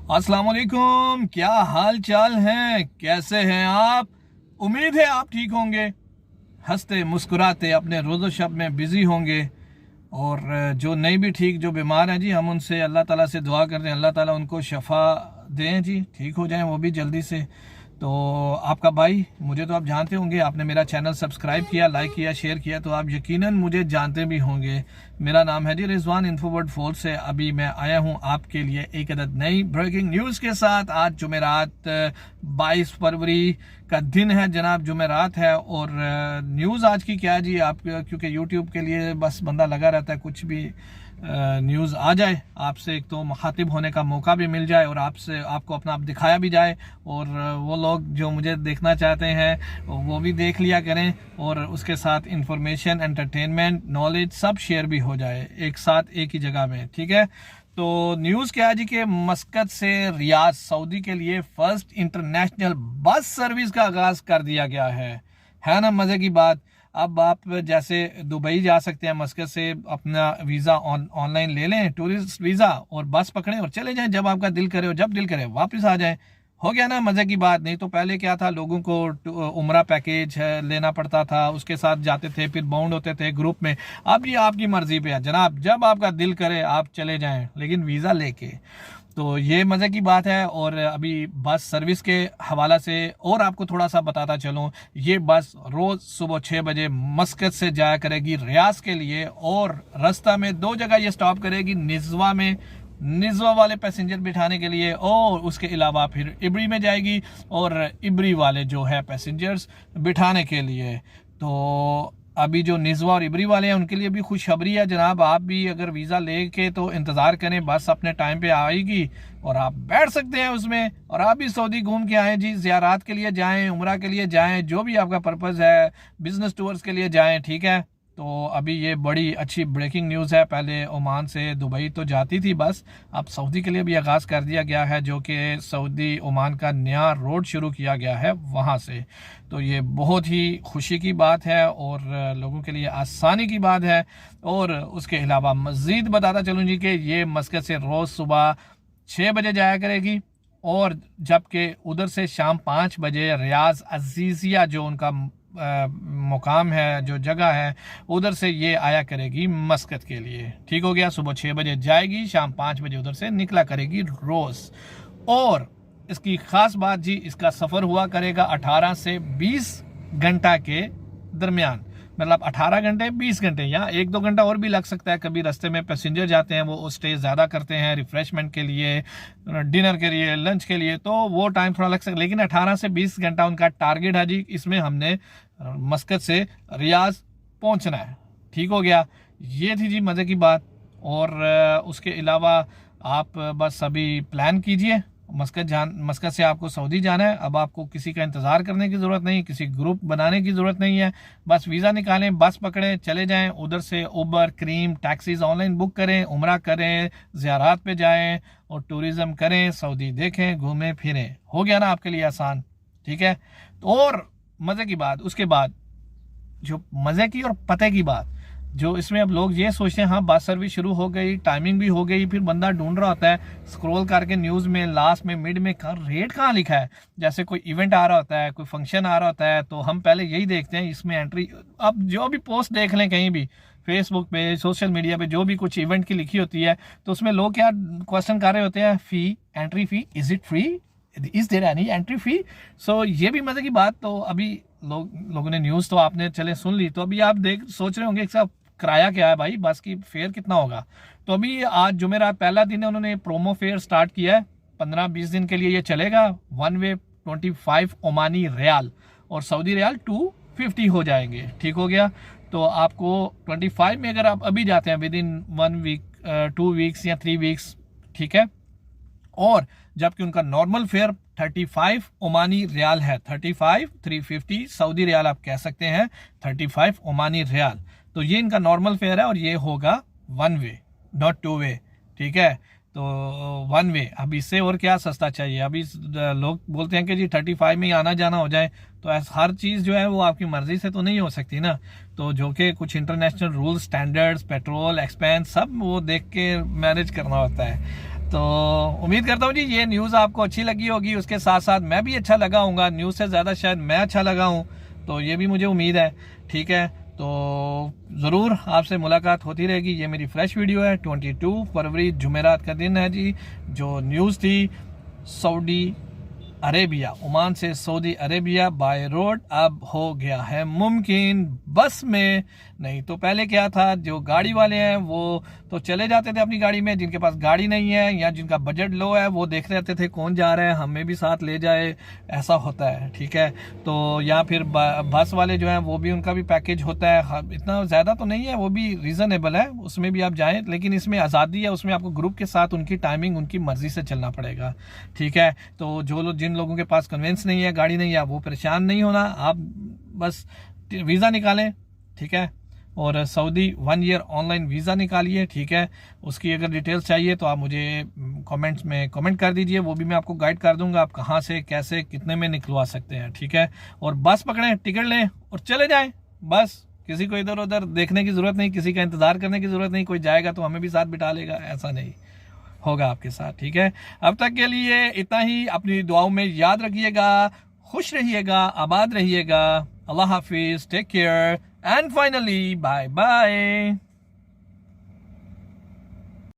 अस्सलाम वालेकुम, क्या हाल चाल है, कैसे हैं आप। उम्मीद है आप ठीक होंगे, हंसते मुस्कुराते अपने रोज़ो शब में बिज़ी होंगे। और जो नहीं भी ठीक, जो बीमार हैं जी, हम उनसे अल्लाह ताला से दुआ करते हैं, अल्लाह ताला उनको शफा दें जी, ठीक हो जाएं वो भी जल्दी से। तो आपका भाई, मुझे तो आप जानते होंगे, आपने मेरा चैनल सब्सक्राइब किया, लाइक किया, शेयर किया, तो आप यकीनन मुझे जानते भी होंगे। मेरा नाम है जी रिजवान, इन्फोवर्ड फोर्स से अभी मैं आया हूं आपके लिए एक अदद नई ब्रेकिंग न्यूज़ के साथ। आज जुमेरात 22 फरवरी का दिन है जनाब, जुमेरात है। और न्यूज़ आज की क्या है जी, आप क्योंकि यूट्यूब के लिए बस बंदा लगा रहता है, कुछ भी न्यूज़ आ जाए, आपसे एक तो मुखातिब होने का मौका भी मिल जाए और आपसे आपको अपना आप दिखाया भी जाए, और वो लोग जो मुझे देखना चाहते हैं वो भी देख लिया करें, और उसके साथ इंफॉर्मेशन, एंटरटेनमेंट, नॉलेज सब शेयर भी हो जाए एक साथ एक ही जगह में, ठीक है। तो न्यूज़ क्या है जी कि मस्कत से रियाद सऊदी के लिए फर्स्ट इंटरनेशनल बस सर्विस का आगाज़ कर दिया गया है ना मज़े की बात। अब आप जैसे दुबई जा सकते हैं, मस्कत से अपना वीज़ा ऑनलाइन ले लें, टूरिस्ट वीज़ा, और बस पकड़ें और चले जाएं, जब आपका दिल करे और जब दिल करे वापस आ जाएं। हो गया ना मज़े की बात। नहीं तो पहले क्या था, लोगों को उम्रा पैकेज लेना पड़ता था, उसके साथ जाते थे, फिर बाउंड होते थे ग्रुप में। अब ये आपकी मर्जी पे है जनाब, जब आपका दिल करे आप चले जाएं, लेकिन वीज़ा लेके। तो ये मज़े की बात है। और अभी बस सर्विस के हवाला से और आपको थोड़ा सा बताता चलूँ, ये बस रोज़ सुबह 6 बजे मस्कत से जाया करेगी रियाज के लिए, और रास्ता में 2 जगह ये स्टॉप करेगी, निज़वा में, निज़वा वाले पैसेंजर बिठाने के लिए, और उसके अलावा फिर इब्री में जाएगी, और इब्री वाले जो है पैसेंजर्स बिठाने के लिए। तो अभी जो निज़वा और इब्री वाले हैं उनके लिए भी खुशखबरी है जनाब, आप भी अगर वीज़ा लेके तो इंतज़ार करें, बस अपने टाइम पे आएगी और आप बैठ सकते हैं उसमें, और आप भी सऊदी घूम के आएँ जी, ज़ियारात के लिए जाएं, उम्रा के लिए जाएं, जो भी आपका पर्पज़ है, बिज़नेस टूर्स के लिए जाएं, ठीक है। तो अभी ये बड़ी अच्छी ब्रेकिंग न्यूज़ है। पहले ओमान से दुबई तो जाती थी बस, अब सऊदी के लिए भी आगाज़ कर दिया गया है, जो कि सऊदी ओमान का नया रोड शुरू किया गया है वहाँ से। तो ये बहुत ही खुशी की बात है और लोगों के लिए आसानी की बात है। और उसके अलावा मज़ीद बताता चलूँ जी कि ये मस्कत से रोज़ सुबह 6 बजे जाया करेगी, और जबकि उधर से शाम 5 बजे रियाज अजीज़िया जो उनका मुकाम है, जो जगह है, उधर से ये आया करेगी मस्कत के लिए। ठीक हो गया, सुबह 6 बजे जाएगी, शाम 5 बजे उधर से निकला करेगी रोज़। और इसकी ख़ास बात जी, इसका सफ़र हुआ करेगा 18 से 20 घंटा के दरमियान, मतलब 18 घंटे 20 घंटे, या 1-2 घंटा और भी लग सकता है। कभी रास्ते में पैसेंजर जाते हैं, वो स्टे ज़्यादा करते हैं रिफ़्रेशमेंट के लिए, डिनर के लिए, लंच के लिए, तो वो टाइम थोड़ा लग सकता है, लेकिन 18 से 20 घंटा उनका टारगेट है जी। इसमें हमने मस्कत से रियाज पहुंचना है। ठीक हो गया, ये थी जी मज़े की बात। और उसके अलावा आप बस अभी प्लान कीजिए, मस्कत से आपको सऊदी जाना है। अब आपको किसी का इंतज़ार करने की ज़रूरत नहीं, किसी ग्रुप बनाने की ज़रूरत नहीं है, बस वीज़ा निकालें, बस पकड़ें, चले जाएं। उधर से उबर, क्रीम, टैक्सीज ऑनलाइन बुक करें, उम्रा करें, ज़ियारात पे जाएं और टूरिज़म करें, सऊदी देखें, घूमें फिरें। हो गया ना आपके लिए आसान, ठीक है। और मज़े की बात, उसके बाद जो मज़े की और पते की बात, जो इसमें अब लोग ये सोचते हैं, हाँ बस सर्विस शुरू हो गई, टाइमिंग भी हो गई, फिर बंदा ढूंढ रहा होता है स्क्रॉल करके न्यूज़ में लास्ट में मिड में रेट कहाँ लिखा है। जैसे कोई इवेंट आ रहा होता है, कोई फंक्शन आ रहा होता है, तो हम पहले यही देखते हैं इसमें एंट्री। अब जो भी पोस्ट देख लें कहीं भी, फेसबुक पे, सोशल मीडिया पे, जो भी कुछ इवेंट की लिखी होती है, तो उसमें लोग क्या क्वेश्चन कर रहे होते हैं, fee, entry fee, is it free, is there any entry fee. So ये भी मज़े की बात। तो अभी लोगों ने न्यूज़ तो आपने चले सुन ली, तो अभी आप सोच रहे होंगे साहब किराया क्या है भाई, बस की फेयर कितना होगा। तो अभी आज जुमेरात पहला दिन है, उन्होंने प्रोमो फेयर स्टार्ट किया है, 15-20 दिन के लिए ये चलेगा। वन वे 25 ओमानी रियाल और सऊदी रियाल 250 हो जाएंगे। ठीक हो गया, तो आपको 25 में अगर आप अभी जाते हैं विद इन 1 वीक, 2 वीक्स या 3 वीक्स, ठीक है। और जबकि उनका नॉर्मल फेयर 35 ओमानी रियाल है, 35 350 सऊदी रियाल आप कह सकते हैं, 35 ओमानी रियाल। तो ये इनका नॉर्मल फेयर है, और ये होगा 1 वे, नॉट 2 वे, ठीक है। तो 1 वे, अब इससे और क्या सस्ता चाहिए। अभी लोग बोलते हैं कि जी 35 में ही आना जाना हो जाए, तो हर चीज़ जो है वो आपकी मर्जी से तो नहीं हो सकती ना। तो जो कि कुछ international rules, standards, petrol expense सब वो देख के मैनेज करना होता है। तो उम्मीद करता हूँ जी ये न्यूज़ आपको अच्छी लगी होगी, उसके साथ साथ मैं भी अच्छा लगा हूँगा, न्यूज़ से ज़्यादा शायद मैं अच्छा लगा हूँ, तो ये भी मुझे उम्मीद है। ठीक है, तो ज़रूर आपसे मुलाकात होती रहेगी। ये मेरी फ्रेश वीडियो है, 22 फरवरी जुमेरात का दिन है जी। जो न्यूज़ थी सऊदी अरेबिया, ओमान से सऊदी अरेबिया बाय रोड अब हो गया है मुमकिन, बस में नहीं तो पहले क्या था, जो गाड़ी वाले हैं वो तो चले जाते थे अपनी गाड़ी में, जिनके पास गाड़ी नहीं है या जिनका बजट लो है वो देख रहते थे कौन जा रहा है, हमें भी साथ ले जाए, ऐसा होता है। ठीक है, तो या फिर बस वाले जो हैं वो भी, उनका भी पैकेज होता है, इतना ज़्यादा तो नहीं है, वो भी रीज़नेबल है, उसमें भी आप जाएँ, लेकिन इसमें आज़ादी है, उसमें आपको ग्रुप के साथ उनकी टाइमिंग उनकी मर्ज़ी से चलना पड़ेगा। ठीक है, तो जो लोग, जिन लोगों के पास कन्वेंस नहीं है, गाड़ी नहीं है, वो परेशान नहीं होना, आप बस वीज़ा निकालें। ठीक है, और सऊदी 1 ईयर ऑनलाइन वीज़ा निकालिए। ठीक है, उसकी अगर डिटेल्स चाहिए तो आप मुझे कमेंट्स में कमेंट कर दीजिए, वो भी मैं आपको गाइड कर दूंगा आप कहाँ से कैसे कितने में निकलवा सकते हैं। ठीक है, और बस पकड़ें, टिकट लें और चले जाएं, बस किसी को इधर उधर देखने की ज़रूरत नहीं, किसी का इंतज़ार करने की ज़रूरत नहीं, कोई जाएगा तो हमें भी साथ बिठा लेगा, ऐसा नहीं होगा आपके साथ। ठीक है, अब तक के लिए इतना ही, अपनी दुआओं में याद रखिएगा, खुश रहिएगा, आबाद रहिएगा, अल्लाह हाफिज, take care and finally bye bye.